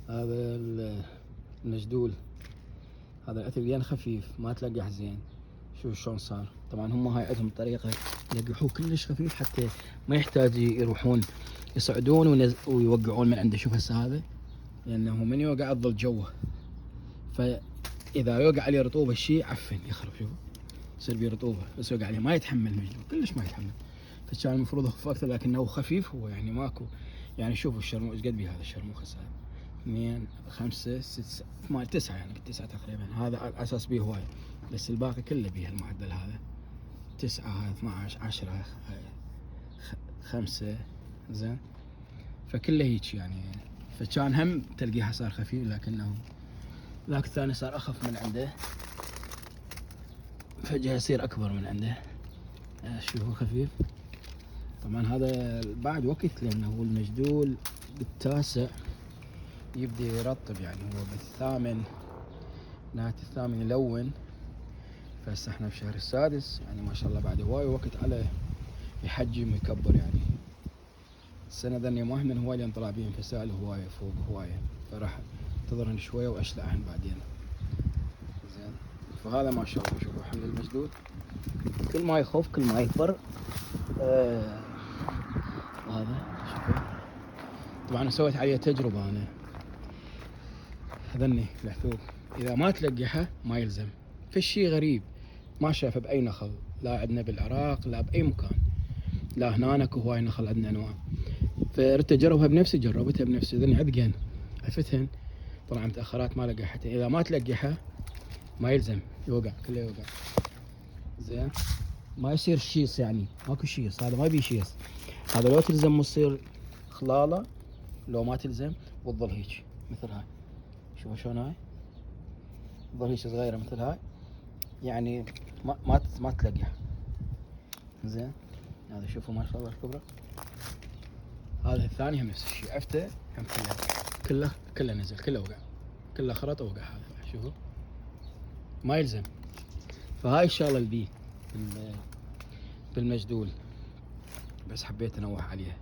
هذا المجدول، هذا الأتريان خفيف ما تلقح زين. شوف شلون صار. طبعا هم هاي عندهم طريقة يلقحوه كلش خفيف حتى ما يحتاج يروحون يصعدون ويوقعون من عنده. شوف هسه هذا لأنه من يوقع تظل جوه، فإذا يوقع عليه رطوبة الشيء عفن يخرب. شوف يصير بيه رطوبة، بس يوقع عليه ما يتحمل المجدول كلش ما يتحمل. فكان المفروض اخف اكثر لكنه خفيف هو يعني ماكو. يعني شوفوا الشرموخ ايش قد بيه هذا الشرموخ هسه 2 5 6 8 9 يعني 9 تقريبا. هذا على اساس بيه هواي، بس الباقي كله بيه المعدل هذا 9 هذا 12 10 5 زين. فكله هيك يعني. فكان هم تلقيها صار خفيف لكنه ذاك الثاني صار اخف من عنده، فجأة يصير اكبر من عنده. شوفوا خفيف. طبعا هذا بعد وقت لانه هو المجدول بالتاسع يبدأ يرطب، يعني هو بالثامن نهاية الثامن يلون. فهسه احنا بشهر السادس يعني ما شاء الله بعد هواي وقت على يحجم ويكبر. يعني السنة ذني مهمن هواي لان طلع بيهم فسائل هواية فوق هواية، فراح انتظرهن شوية واشلعهن بعدين. زين. فهذا ما شاء الله شوفوا حمل المجدول كل ما يخوف كل ما يكبر. هذا شوفوا. طبعا سويت عليه تجربة انا. هذني العثوب اذا ما تلقحه ما يلزم. في شيء غريب ما شافه باي نخل، لا عندنا بالعراق لا باي مكان، لا هناك هواي نخل عندنا انواع. فردت اجربها بنفسي، جربتها بنفسي ذني عذقين عفتهن. طلع متاخرات ما لقحتها. اذا ما تلقحها ما يلزم يوقع كله يوقع. زين. ما يصير شيص يعني ماكو شيص، هذا ما يبي شيص. هذا لو تلزم يصير خلاله، لو ما تلزم وتظل هيك مثل هاي. شوفوا شلون هاي تظل هيك صغيره مثل هاي يعني ما تلقح. زين. هذا شوفوا ما شاء الله الكبرى. هذا الثاني هم نفس الشيء عفته هم كله نزل كله وقع كله خرط ووقع. هذا شوفوا ما يلزم. فهاي الشغله اللي بيه بالمجدول، بس حبيت انوه عليها.